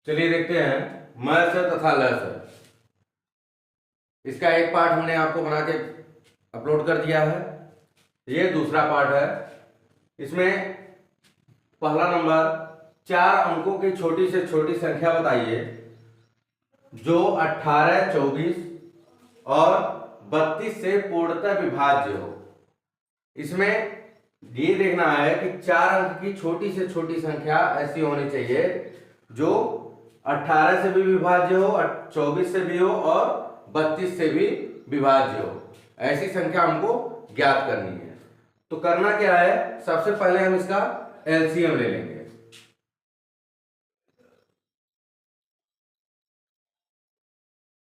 चलिए देखते हैं म से तथा ल से। इसका एक पार्ट हमने आपको बना के अपलोड कर दिया है, ये दूसरा पार्ट है। इसमें पहला नंबर 4 अंकों की छोटी से छोटी संख्या बताइए जो 18, 24 और 32 से पूर्णतः विभाज्य हो। इसमें ये देखना है कि 4 अंक की छोटी से छोटी संख्या ऐसी होनी चाहिए जो 18 से भी विभाज्य हो, 24 से भी हो और 32 से भी विभाज्य हो। ऐसी संख्या हमको ज्ञात करनी है। तो करना क्या है, सबसे पहले हम इसका एलसीएम ले लेंगे।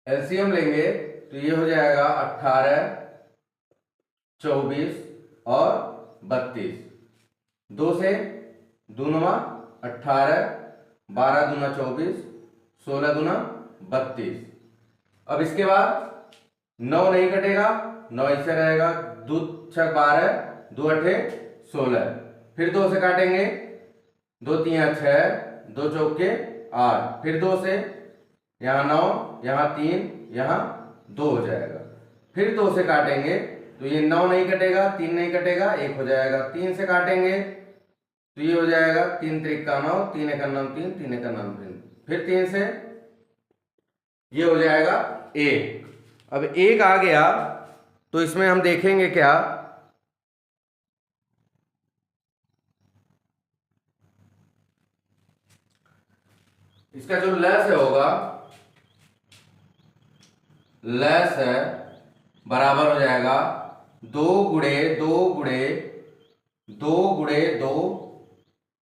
एलसीएम लेंगे तो ये हो जाएगा 18, 24 और 32। 2 से 2 9 18, 12 दूना 24, 16 दूना 32। अब इसके बाद 9 नहीं कटेगा, 9 इससे रहेगा, 2 6 12, 2 8 16। फिर 2 से काटेंगे, 2 3 6, 2 चौके 8। फिर 2 से यहाँ 9, यहाँ 3, यहाँ 2 हो जाएगा। फिर 2 से काटेंगे तो ये 9 नहीं कटेगा, 3 नहीं कटेगा, 1 हो जाएगा। 3 से काटेंगे तो ये हो जाएगा 3 3 9, 3 1 9 3, 3 1 9 3। फिर 3 से ये हो जाएगा 1। अब 1 आ गया तो इसमें हम देखेंगे क्या, इसका जो लेस है होगा, लेस है बराबर हो जाएगा 2 गुणे 2 गुणे 2 गुणे 2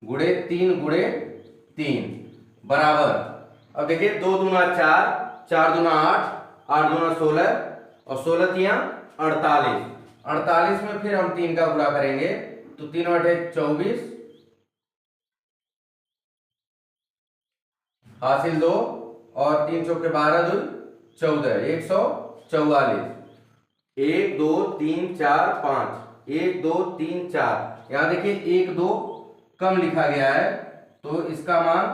गुणे 3 गुणे 3 बराबर। अब देखिए 2 दूना 4, 4 दूना 8, 8 दूना 16 और 16 तिया 48। 48 में फिर हम 3 का गुणा करेंगे तो 3 बटे 24 हासिल 2 और 3 चौके 12 2 14, 144। 1 2 3 4 5, 1 2 3 4। यहां देखिए 1 2 कम लिखा गया है तो इसका मान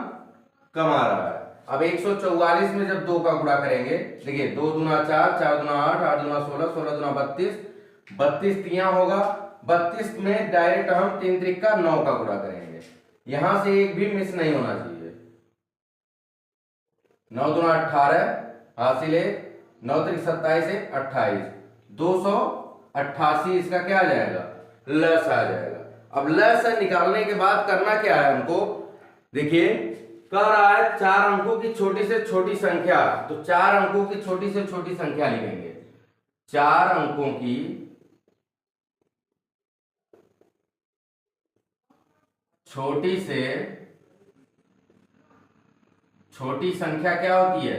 कम आ रहा है। अब 144 में जब 2 का गुणा करेंगे, देखिए 2 दूना 4, 4 दूना 8, 8 दूना 16, 16 दूना 32, 32 तिया होगा। 32 में डायरेक्ट हम 3 3 का 9 का गुणा करेंगे, यहां से एक भी मिस नहीं होना चाहिए। 9 दूना 18 हासिल 9 3 27 1 28, 288 इसका क्या आ जाएगा, लस आ जाएगा। अब लस निकालने के बाद करना क्या है हमको, देखिए कह रहा है 4 अंकों की छोटी से छोटी संख्या, तो 4 अंकों की छोटी से छोटी संख्या लिखेंगे। 4 अंकों की छोटी से छोटी संख्या क्या होती है,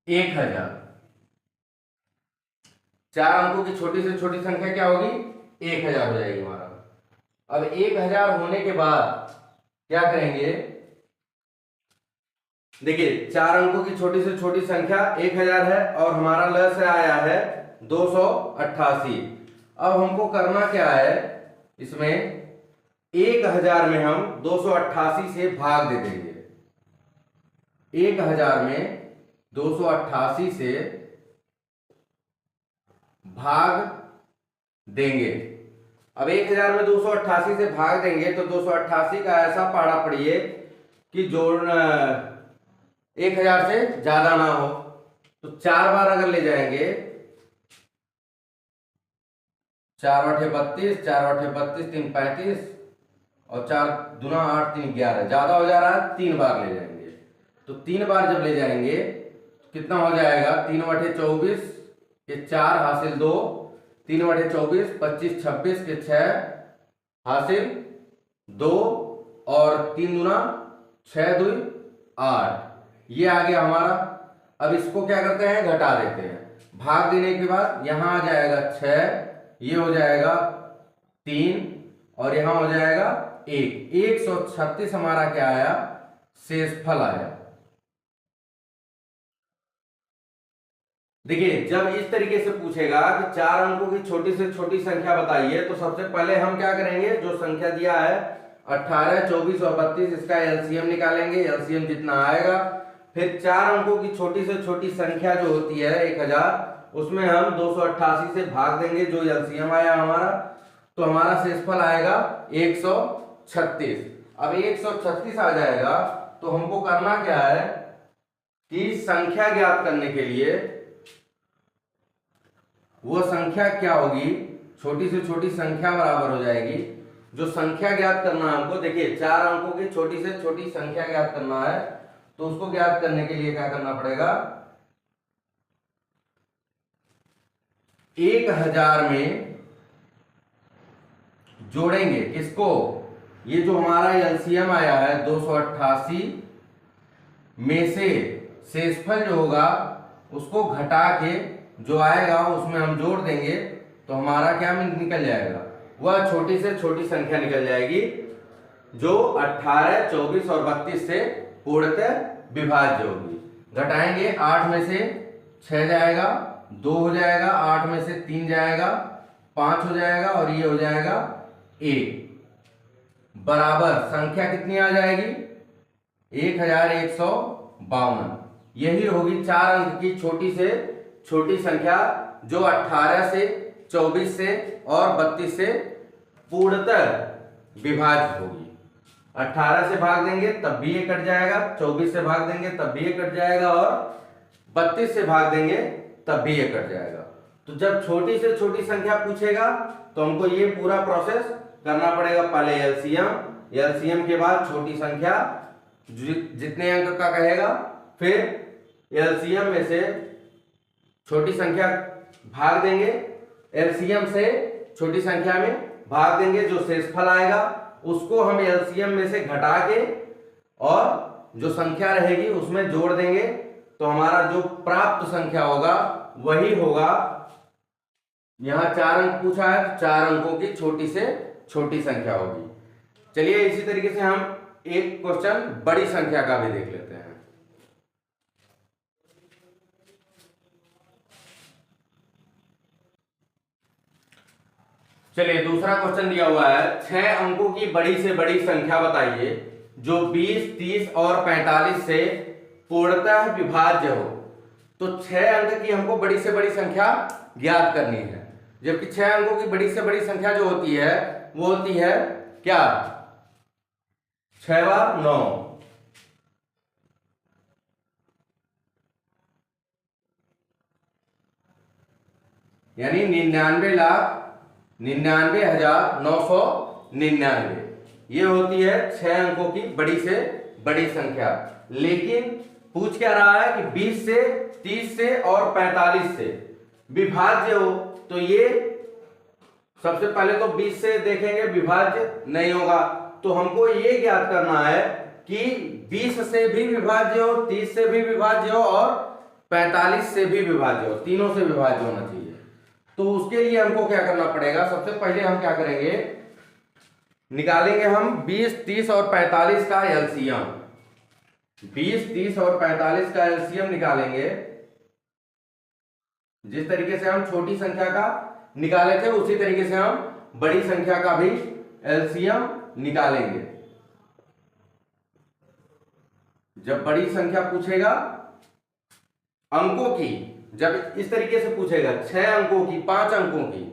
1000। 4 अंकों की छोटी से छोटी संख्या क्या होगी, 1000 हो जाएगी हमारा। अब 1000 होने के बाद क्या करेंगे, देखिए 4 अंकों की छोटी से छोटी संख्या 1000 है और हमारा लस आया है 288। अब हमको करना क्या है, इसमें 1000 में हम 288 से भाग दे देंगे। 1000 में 288 से भाग देंगे। अब 1000 में 288 से भाग देंगे तो 288 का ऐसा पहाड़ा पड़िए कि जोड़ 1000 से ज्यादा ना हो। तो 4 बार अगर ले जाएंगे, 4 बटे 32, 4 बटे 32 3 35 और 4 दूना 8 3 11, ज्यादा हो जा रहा है, 3 बार ले जाएंगे। तो 3 बार जब ले जाएंगे कितना हो जाएगा, 3 बटे 24 के 4 हासिल 2, 3 बटे 24 25 26 के 6 हासिल 2 और 3 दूना 6 2 8, ये आ गया हमारा। अब इसको क्या करते हैं, घटा देते हैं। भाग देने के बाद यहां आ जाएगा 6, ये हो जाएगा 3 और यहां हो जाएगा 1। 136 हमारा क्या आया, शेषफल आया। देखिए जब इस तरीके से पूछेगा कि 4 अंकों की छोटी से छोटी संख्या बताइए, तो सबसे पहले हम क्या करेंगे, जो संख्या दिया है 18, 24 और 32, इसका एलसीएम निकालेंगे, एलसीएम जितना आएगा। फिर 4 अंकों की छोटी से छोटी संख्या जो होती है 1000, उसमें हम 288 से भाग देंगे, जो एलसीएम आया हमारा, तो हमारा शेषफल आएगा 136। अब 136 आ जाएगा तो हमको करना क्या है कि संख्या ज्ञात करने के लिए वो संख्या क्या होगी, छोटी से छोटी संख्या बराबर हो जाएगी। जो संख्या ज्ञात करना है हमको, देखिए 4 अंकों की छोटी से छोटी संख्या ज्ञात करना है, तो उसको ज्ञात करने के लिए क्या करना पड़ेगा, 1000 में जोड़ेंगे किसको, ये जो हमारा एलसीएम आया है 288 में से शेषफल जो होगा उसको घटा के जो आएगा उसमें हम जोड़ देंगे, तो हमारा क्या निकल जाएगा, वह छोटी से छोटी संख्या निकल जाएगी जो 18, 24 और 32 से पूर्णतः विभाज्य होगी। घटाएंगे, 8 में से 6 जाएगा, 2 हो जाएगा, 8 में से 3 जाएगा, 5 हो जाएगा और ये हो जाएगा 1, बराबर संख्या कितनी आ जाएगी 1152। यही होगी 4 अंक की छोटी से छोटी संख्या जो 18 से 24 से और 32 से पूर्णतः विभाज्य होगी। 18 से भाग देंगे तब भी ये कट जाएगा, 24 से भाग देंगे तब भी ये कट जाएगा और 32 से भाग देंगे तब भी ये कट जाएगा। तो जब छोटी से छोटी संख्या पूछेगा तो हमको ये पूरा प्रोसेस करना पड़ेगा। पहले एलसीएम, एलसीएम के बाद छोटी संख्या जितने अंक का कहेगा, फिर एलसीएम में से छोटी संख्या भाग देंगे, एलसीएम से छोटी संख्या में भाग देंगे, जो शेषफल आएगा उसको हम एलसीएम में से घटा के और जो संख्या रहेगी उसमें जोड़ देंगे, तो हमारा जो प्राप्त संख्या होगा वही होगा। यहां 4 अंक पूछा है तो 4 अंकों की छोटी से छोटी संख्या होगी। चलिए इसी तरीके से हम एक क्वेश्चन बड़ी संख्या का भी देख लेते हैं। चलिए दूसरा क्वेश्चन दिया हुआ है, 6 अंकों की बड़ी से बड़ी संख्या बताइए जो 20, 30 और 45 से पूर्णतः विभाज्य हो। तो 6 अंक की हमको बड़ी से बड़ी संख्या ज्ञात करनी है, जबकि 6 अंकों की बड़ी से बड़ी संख्या जो होती है वो होती है क्या, 6 बार 9, यानी 99,99,999। ये होती है 6 अंकों की बड़ी से बड़ी संख्या। लेकिन पूछ क्या रहा है कि 20 से, 30 से और 45 से विभाज्य हो, तो ये सबसे पहले तो 20 से देखेंगे विभाज्य नहीं होगा, तो हमको ये ज्ञात करना है कि 20 से भी विभाज्य हो, 30 से भी विभाज्य हो और 45 से भी विभाज्य हो, तीनों से विभाज्य होना चाहिए। तो उसके लिए हमको क्या करना पड़ेगा, सबसे पहले हम क्या करेंगे, निकालेंगे हम 20, 30 और 45 का एलसीएम। 20, 30 और 45 का एलसीएम निकालेंगे। जिस तरीके से हम छोटी संख्या का निकाले थे उसी तरीके से हम बड़ी संख्या का भी एलसीएम निकालेंगे। जब बड़ी संख्या पूछेगा अंकों की, जब इस तरीके से पूछेगा 6 अंकों की, 5 अंकों की,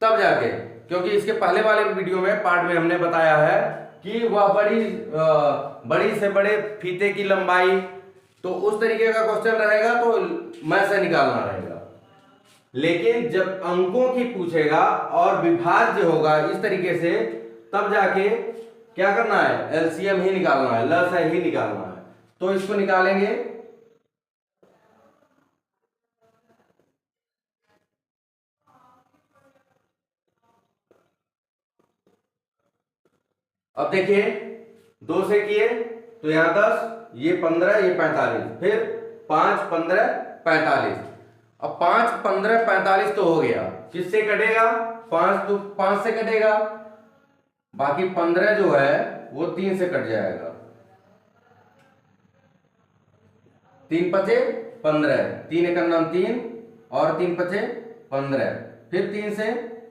तब जाके, क्योंकि इसके पहले वाले वीडियो में पार्ट में हमने बताया है कि वह बड़ी से बड़े फीते की लंबाई, तो उस तरीके का क्वेश्चन रहेगा तो मैं से निकालना रहेगा। लेकिन जब अंकों की पूछेगा और विभाज्य होगा इस तरीके से, तब जाके क्या करना है, एलसीएम ही निकालना है, लसा ही निकालना है। तो इसको निकालेंगे। अब देखिए 2 से किए तो यहां 10, ये 15, ये 45, फिर 5, 15, 45। अब 5, 15, 45 तो हो गया, किससे कटेगा, 5 तो 5 से कटेगा, बाकी 15 जो है वो 3 से कट जाएगा, 3 पचे 15, 3 एकम 3, और 3 पचे 15, फिर 3 से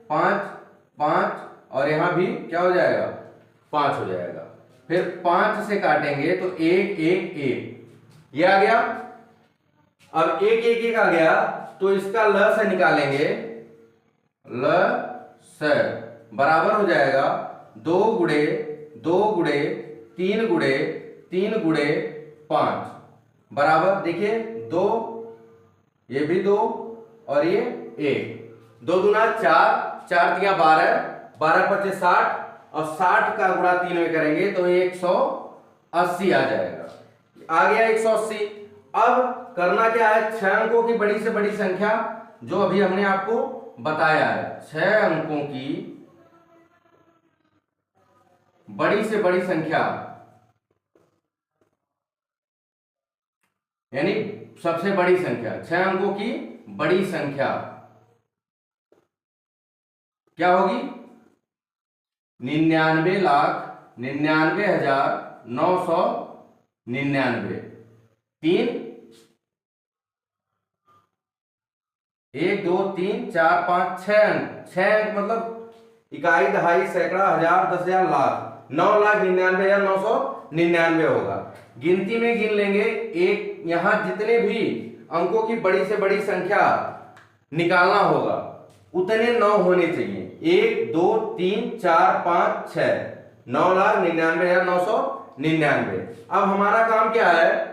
5 5 और यहाँ भी क्या हो जाएगा 5 हो जाएगा, फिर 5 से काटेंगे तो 1 1 1 ये आ गया। अब 1 1 1 आ गया तो इसका ल से निकालेंगे, ल से बराबर हो जाएगा 2 गुणे 2 गुणे 3 गुणे 3 गुणे 5 बराबर, देखिए 2, ये भी 2 और ये 1, 2 दूना 4, 4 तिया 12, 12 पचे 60 और 60 का गुणा 3 में करेंगे तो 180 आ जाएगा, आ गया 180। अब करना क्या है, 6 अंकों की बड़ी से बड़ी संख्या जो अभी हमने आपको बताया है, 6 अंकों की बड़ी से बड़ी संख्या यानी सबसे बड़ी संख्या, 6 अंकों की बड़ी संख्या क्या होगी 99,99,999। 3 1 2 3 4 5 6 अंक, 6 अंक मतलब इकाई दहाई सैकड़ा हजार 10,000 लाख, 9,99,999 होगा। गिनती में गिन लेंगे, एक यहां जितने भी अंकों की बड़ी से बड़ी संख्या निकालना होगा उतने 9 होने चाहिए, 1 2 3 4 5 6, 9,99,999। अब हमारा काम क्या है,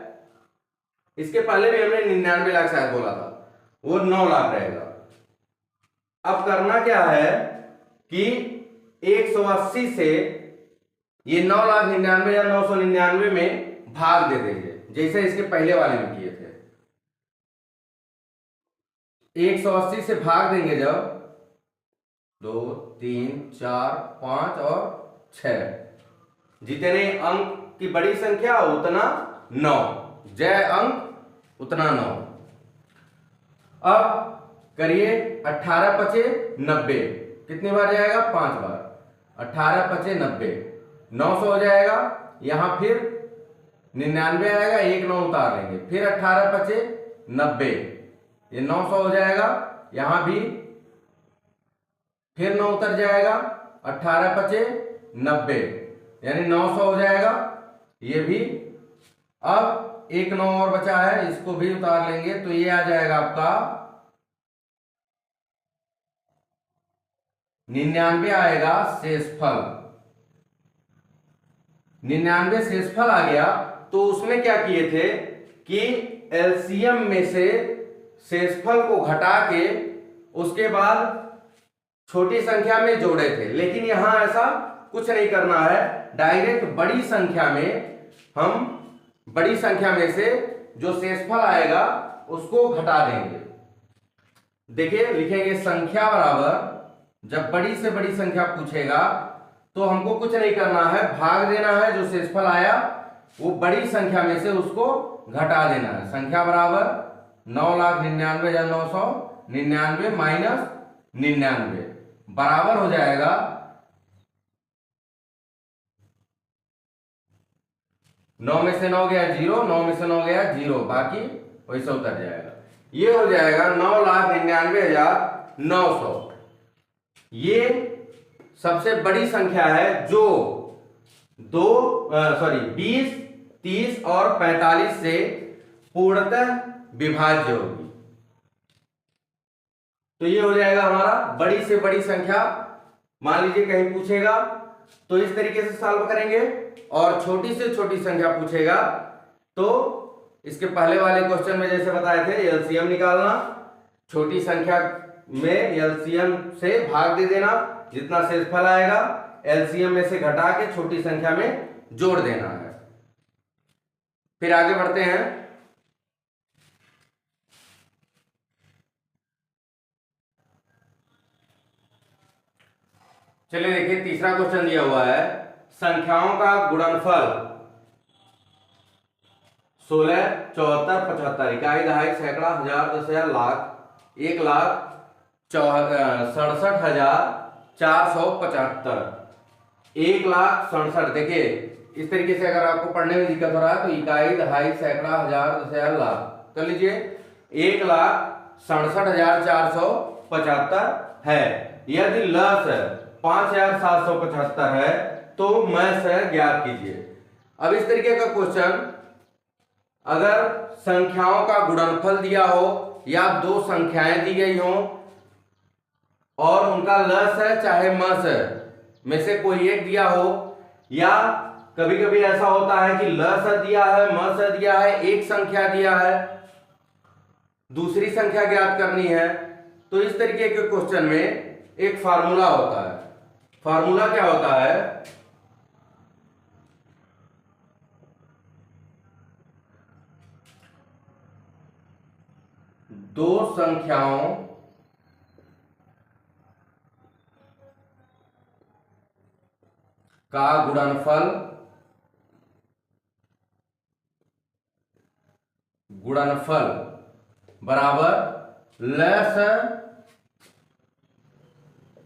इसके पहले भी हमने 99 लाख शायद बोला था, वो 9 लाख रहेगा। अब करना क्या है कि 180 से ये 9,99,999 में भाग दे देंगे, जैसे इसके पहले वाले में किए थे। 180 से भाग देंगे जब 2 3 4 5 और 6, जितने अंक की बड़ी संख्या उतना 9, जय अंक उतना 9। अब करिए 18 पचे 90, कितनी बार जाएगा 5 बार, 18 पचे 90, 900 हो जाएगा। यहां फिर 99 आएगा, 1 9 उतार लेंगे, फिर 18 पचे 90, ये 900 हो जाएगा। यहां भी फिर 9 उतर जाएगा, 18 पचे 90 यानी 900 हो जाएगा, ये भी। अब 1 9 और बचा है, इसको भी उतार लेंगे तो ये आ जाएगा आपका 99 आएगा शेषफल। 99 शेषफल आ गया तो उसमें क्या किए थे कि एलसीएम में से शेषफल को घटा के उसके बाद छोटी संख्या में जोड़े थे, लेकिन यहां ऐसा कुछ नहीं करना है, डायरेक्ट बड़ी संख्या में हम बड़ी संख्या में से जो शेषफल आएगा उसको घटा देंगे। देखिए लिखेंगे संख्या बराबर, जब बड़ी से बड़ी संख्या पूछेगा तो हमको कुछ नहीं करना है, भाग देना है, जो शेषफल आया वो बड़ी संख्या में से उसको घटा देना है। संख्या बराबर 9,99,999 माइनस 99 बराबर हो जाएगा 9 में से 9 गया 0, 9 में से 9 गया 0, बाकी वैसे उतर जाएगा। ये हो जाएगा 9,99,900। ये सबसे बड़ी संख्या है जो 20, 30 और 45 से पूर्णतः विभाज्य होगी। तो ये हो जाएगा हमारा बड़ी से बड़ी संख्या। मान लीजिए कहीं पूछेगा तो इस तरीके से सॉल्व करेंगे, और छोटी से छोटी संख्या पूछेगा तो इसके पहले वाले क्वेश्चन में जैसे बताए थे एलसीएम निकालना, छोटी संख्या में एलसीएम से भाग दे देना, जितना शेषफल आएगा एलसीएम में से घटा के छोटी संख्या में जोड़ देना है। फिर आगे बढ़ते हैं। चलिए देखिए तीसरा क्वेश्चन दिया हुआ है, संख्याओं का गुणनफल 16, 74, 75, इकाई दहाई सैकड़ा हजार 10,000 लाख 1,67,475, 1,67,000। देखिए इस तरीके से अगर आपको पढ़ने में दिक्कत हो रहा है तो इकाई दहाई सैकड़ा हजार 10,000 लाख कर लीजिए, 1,67,000 67,475 है। यदि लस 5,775 है तो मस ज्ञात कीजिए। अब इस तरीके का क्वेश्चन, अगर संख्याओं का गुणनफल दिया हो या दो संख्याएं दी गई हो और उनका लस है चाहे मस है में से कोई एक दिया हो, या कभी कभी ऐसा होता है कि लस दिया है, मस दिया है, एक संख्या दिया है, दूसरी संख्या ज्ञात करनी है, तो इस तरीके के क्वेश्चन में एक फार्मूला होता है। फार्मूला क्या होता है? दो संख्याओं का गुणनफल बराबर लस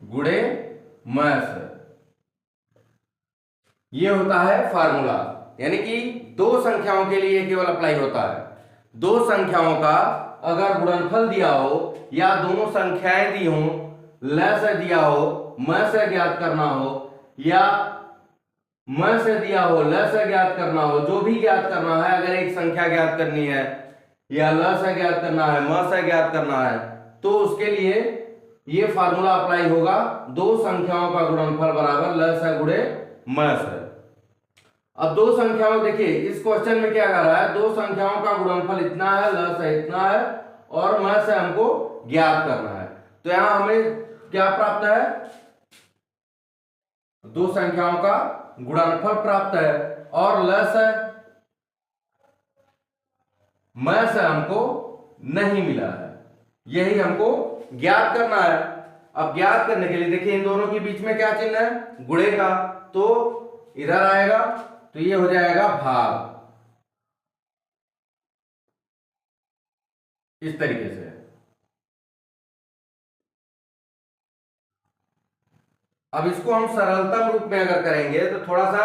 गुणे मस, ये होता है फार्मूला। यानी कि दो संख्याओं के लिए केवल अप्लाई होता है। दो संख्याओं का अगर गुणनफल दिया हो या दोनों संख्याएं दी हो, लस दिया हो, मस ज्ञात करना हो, या मस दिया हो, लस ज्ञात करना हो, जो भी ज्ञात करना है, अगर एक संख्या ज्ञात करनी है या लस ज्ञात करना है, मस ज्ञात करना है, तो उसके लिए ये फार्मूला अप्लाई होगा। दो संख्याओं का गुणनफल बराबर लस गुणे मस। अब दो संख्याओं, देखिए इस क्वेश्चन में क्या कर रहा है, दो संख्याओं का गुणनफल इतना है, लस है इतना है और मस है हमको ज्ञात करना है। तो यहां हमें क्या प्राप्त है? दो संख्याओं का गुणनफल प्राप्त है और लस है, मस हमको नहीं मिला है, यही हमको ज्ञात करना है। अब ज्ञात करने के लिए देखिए इन दोनों के बीच में क्या चिन्ह है? गुणे का, तो इधर आएगा तो ये हो जाएगा भाग, इस तरीके से। अब इसको हम सरलतम रूप में अगर करेंगे तो थोड़ा सा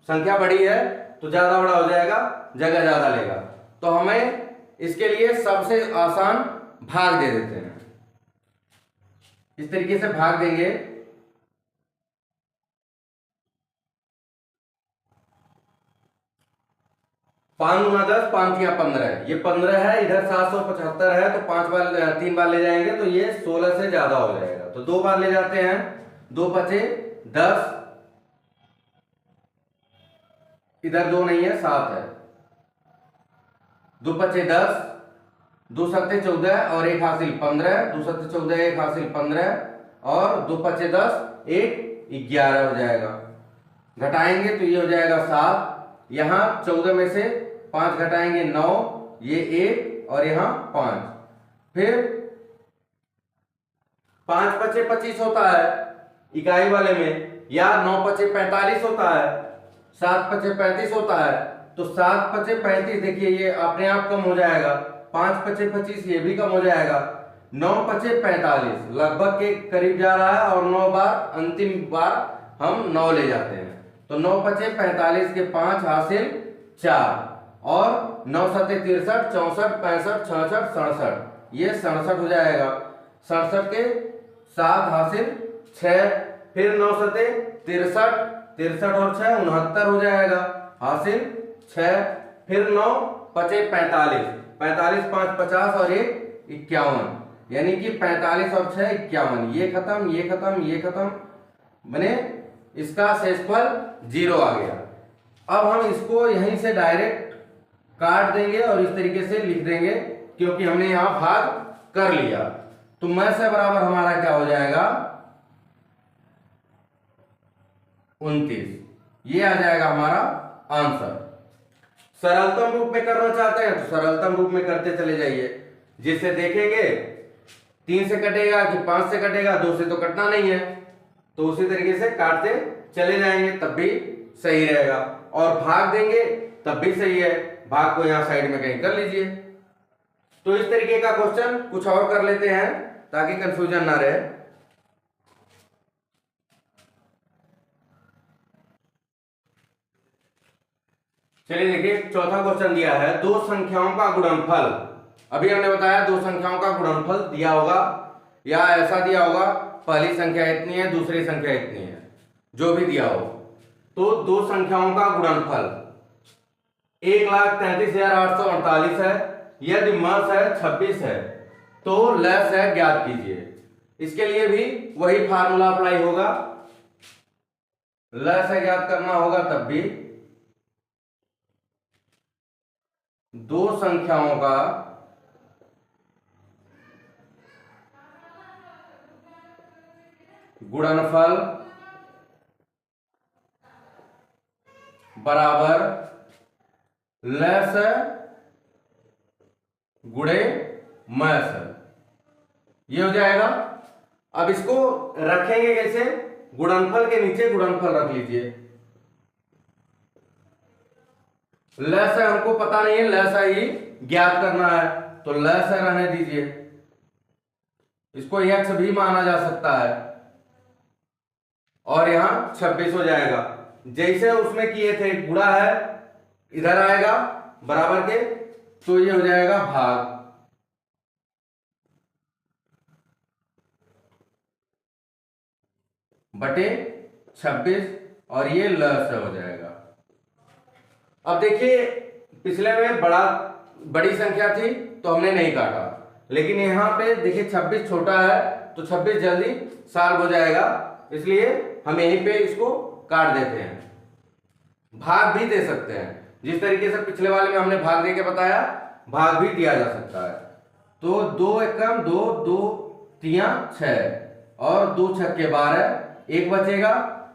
संख्या बड़ी है तो ज्यादा बड़ा हो जाएगा, जगह ज्यादा लेगा, तो हमें इसके लिए सबसे आसान भाग दे देते हैं। इस तरीके से भाग देंगे, 5 गुना 10, 5 या 15, ये 15 है, इधर 775 है, तो 5 बार 3 बार ले जाएंगे तो ये 16 से ज्यादा हो जाएगा, तो 2 बार ले जाते हैं, 2 बचे 10, इधर 2 नहीं है 7 है, 2 बचे 10, 2 सत्ते 14 और 1 हासिल 15, 2 सत्ते 14, 1 हासिल 15 और 2 बचे 10, 1 11 हो जाएगा। घटाएंगे तो ये हो जाएगा 7, यहां 14 में से 5 घटाएंगे 9, ये 1 और यहां 5, फिर 5 बचे 25 होता है इकाई वाले में, या 9 बचे 45 होता है, 7 बचे 35 होता है, तो 7 बचे 35, देखिए ये अपने आप कम हो जाएगा, 5 बचे 25 ये भी कम हो जाएगा, 9 बचे 45 लगभग के करीब जा रहा है, और 9 बार अंतिम बार हम 9 ले जाते हैं, तो 9 बचे 45 के 5 हासिल 4 और 9 सत्ते 63, 64, 65, 66, 67, ये 67 हो जाएगा, 67 के 7 हासिल 6, फिर 9 सत्ते 63, 63 और 6 69 हो जाएगा, हासिल 6, फिर 9 बचे 45, 45 5 50 और 1 51, यानी कि 45 और 6 51, ये खत्म, ये खत्म, ये खत्म, बने इसका शेषफल 0 आ गया। अब हम इसको यहीं से डायरेक्ट काट देंगे और इस तरीके से लिख देंगे, क्योंकि हमने यहां भाग कर लिया, तो मैं से बराबर हमारा क्या हो जाएगा? 29, ये आ जाएगा हमारा आंसर। सरलतम रूप में करना चाहते हैं तो सरलतम रूप में करते चले जाइए, जिससे देखेंगे 3 से कटेगा कि 5 से कटेगा, 2 से तो कटना नहीं है, तो उसी तरीके से काटते चले जाएंगे तब भी सही रहेगा, और भाग देंगे तब भी सही है, भाग को यहां साइड में कहीं कर लीजिए। तो इस तरीके का क्वेश्चन कुछ और कर लेते हैं ताकि कंफ्यूजन ना रहे। चलिए देखिए, चौथा क्वेश्चन दिया है, दो संख्याओं का गुणनफल अभी हमने बताया दो संख्याओं का गुणनफल दिया होगा या ऐसा दिया होगा, पहली संख्या इतनी है, दूसरी संख्या इतनी है, जो भी दिया हो, तो दो संख्याओं का गुणनफल 1,33,848 है। यदि मस है 26 है तो लेस है ज्ञात कीजिए। इसके लिए भी वही फार्मूला अप्लाई होगा, लेस है ज्ञात करना होगा, तब भी दो संख्याओं का गुणनफल बराबर लेस गुणे मस, ये हो जाएगा। अब इसको रखेंगे कैसे, गुणनफल के नीचे गुणनफल रख लीजिए। लेस है हमको पता नहीं है, लेस है ही ज्ञात करना है, तो लेस है रहने दीजिए। इसको x भी माना जा सकता है और यहां 26 हो जाएगा। जैसे उसमें किए थे, गुणा है इधर आएगा बराबर के, तो ये हो जाएगा भाग, बटे 26 और ये लस हो जाएगा। अब देखिए पिछले में बड़ी संख्या थी तो हमने नहीं काटा, लेकिन यहां पे देखिए 26 छोटा है तो 26 जल्दी सॉल्व हो जाएगा, इसलिए हम यहीं पे इसको काट देते हैं। भाग भी दे सकते हैं, जिस तरीके से पिछले वाले में हमने भाग दे के बताया, भाग भी दिया जा सकता है। तो 2 एकम 2, 2 तिया 6 और 2 छक्के 12, एक बचेगा,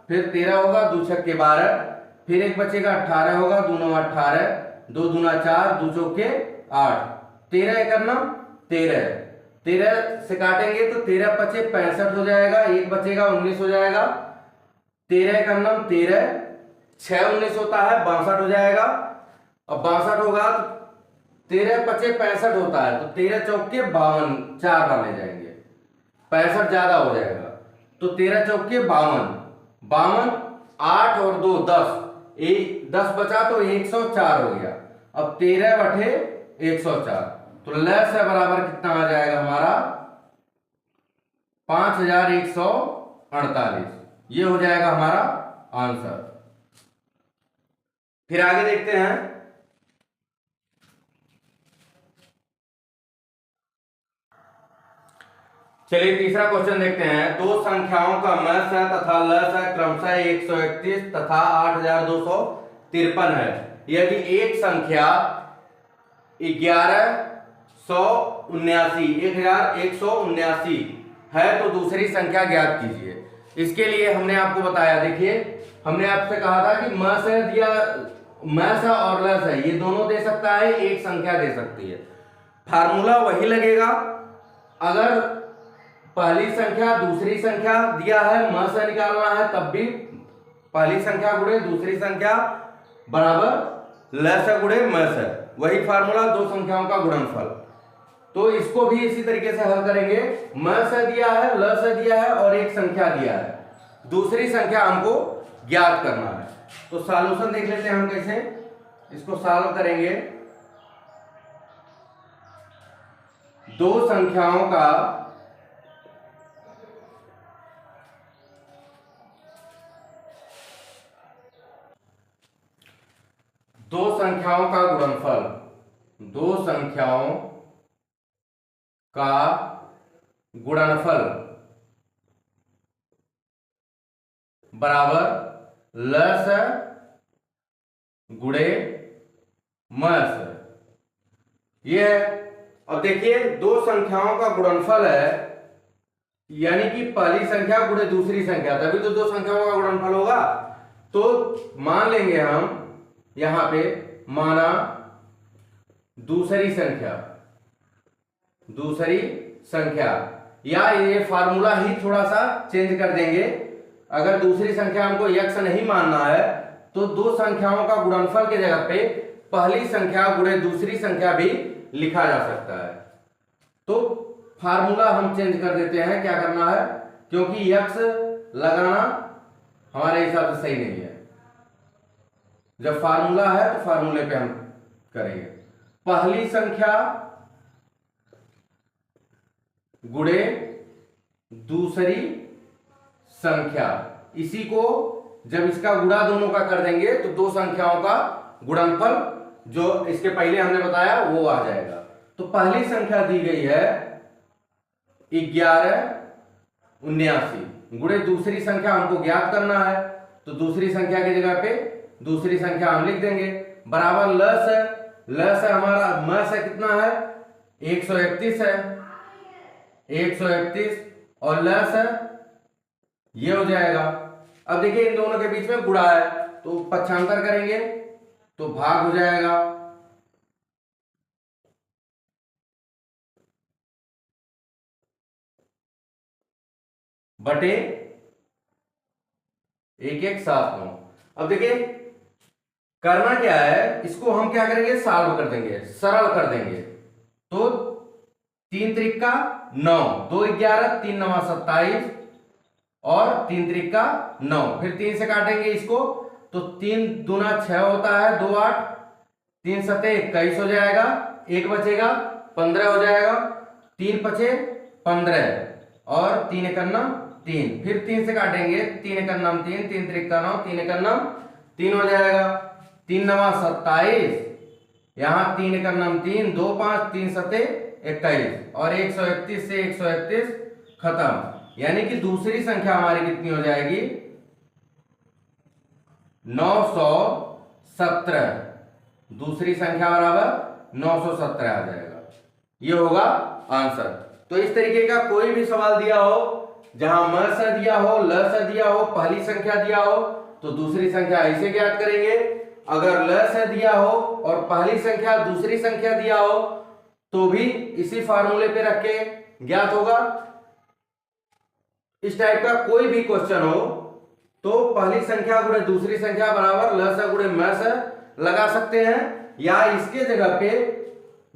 फिर 13 होगा, 2 छक्के 12, फिर एक बचेगा 18 होगा, 2 9 18, 2 दूना 4, 2 चौके 8, 13 एकम 13, 13 से काटेंगे तो 13 पचे 65 हो जाएगा, एक बचेगा 19 हो जाएगा, 13 एकम 13, 6 19 होता है 62 हो जाएगा। अब 62 होगा तो 13 पचे 65 होता है, तो 13 चौके 52, 4 डाले जाएंगे, 65 ज्यादा हो जाएगा, तो 13 चौके 52, 52, 8 और 2 10, 10 बचा तो 104 हो गया। अब 13 बटे 104, तो लेस है बराबर कितना आ जाएगा हमारा 5148, ये हो जाएगा हमारा आंसर। फिर आगे देखते हैं, चलिए तीसरा क्वेश्चन देखते हैं। दो संख्याओं का मस है तथा लस है क्रमशः 131 तथा 8253 है। यदि एक संख्या 1179 है तो दूसरी संख्या ज्ञात कीजिए। इसके लिए हमने आपको बताया, देखिए हमने आपसे कहा था कि मस है दिया, मस है और लस है, ये दोनों दे सकता है, एक संख्या दे सकती है। फार्मूला वही लगेगा, अगर पहली संख्या दूसरी संख्या दिया है, मस निकालना है, तब भी पहली संख्या गुणे दूसरी संख्या बराबर लस गुणे मस है, वही फार्मूला दो संख्याओं का गुणनफल। तो इसको भी इसी तरीके से हल करेंगे। मस दिया है, लस दिया है और एक संख्या दिया है, दूसरी संख्या हमको ज्ञात करना है। तो सॉल्यूशन देख लेते हैं हम कैसे इसको सॉल्व करेंगे। दो संख्याओं का गुणनफल, दो संख्याओं का गुणनफल बराबर लस गुणे मस, ये है। अब देखिए दो संख्याओं का गुणनफल है, यानी कि पहली संख्या गुणे दूसरी संख्या, तभी तो दो संख्याओं का गुणनफल होगा। तो मान लेंगे हम यहां पे, माना दूसरी संख्या, या ये फार्मूला ही थोड़ा सा चेंज कर देंगे। अगर दूसरी संख्या हमको x नहीं मानना है तो दो संख्याओं का गुणनफल के जगह पे पहली संख्या गुणे दूसरी संख्या भी लिखा जा सकता है। तो फार्मूला हम चेंज कर देते हैं, क्या करना है, क्योंकि x लगाना हमारे हिसाब से सही नहीं है। जब फार्मूला है तो फार्मूले पे हम करेंगे। पहली संख्या गुणे दूसरी संख्या। इसी को जब इसका गुणा दोनों का कर देंगे तो दो संख्याओं का गुणनफल जो इसके पहले हमने बताया वो आ जाएगा। तो पहली संख्या दी गई है 1179 गुणे दूसरी संख्या हमको ज्ञात करना है, तो दूसरी संख्या की जगह पे दूसरी संख्या हम लिख देंगे बराबर लस है, लस है हमारा, मस है कितना है 131 है, 131 और लस है ये हो जाएगा। अब देखिए इन दोनों के बीच में गुणा है तो पक्षांतर करेंगे तो भाग हो जाएगा, बटे 1179। अब देखिए करना क्या है, इसको हम क्या करेंगे सॉल्व कर देंगे, सरल कर देंगे। तो 3 त्रिक का 9, 2 11, 3 9 27 और 3 त्रिक का 9, फिर 3 से काटेंगे इसको तो 3 दूना 6 होता है, 2 8, 3 सते 21 हो जाएगा, 1 बचेगा 15 हो जाएगा, 3 बचे 15 और 3 एकन्नम 3, फिर 3 से काटेंगे 3 एकन्नम 3, 3 त्रिक का 9, 3 एकन्नम 3 हो जाएगा, 3 9 27, यहाँ 3 एकन्नम 3, 2 5, 3 सते 21 और 131 से 131 खत्म। यानी कि दूसरी संख्या हमारी कितनी हो जाएगी 917, दूसरी संख्या बराबर 917 आ जाएगा, ये होगा आंसर। तो इस तरीके का कोई भी सवाल दिया हो जहां म से दिया हो, ल से दिया हो, पहली संख्या दिया हो तो दूसरी संख्या ऐसे ज्ञात करेंगे, अगर ल से दिया हो और पहली संख्या दूसरी संख्या दिया हो तो भी इसी फार्मूले पे रख के ज्ञात होगा। इस टाइप का कोई भी क्वेश्चन हो तो पहली संख्या गुणे दूसरी संख्या बराबर ल से गुणे म से लगा सकते हैं, या इसके जगह पे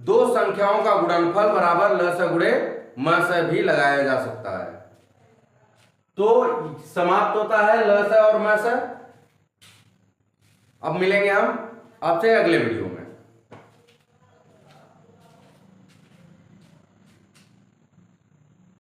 दो संख्याओं का गुणनफल बराबर ल से गुणे म से भी लगाया जा सकता है। तो समाप्त होता है ल से और म से। अब मिलेंगे हम आपसे अगले वीडियो में।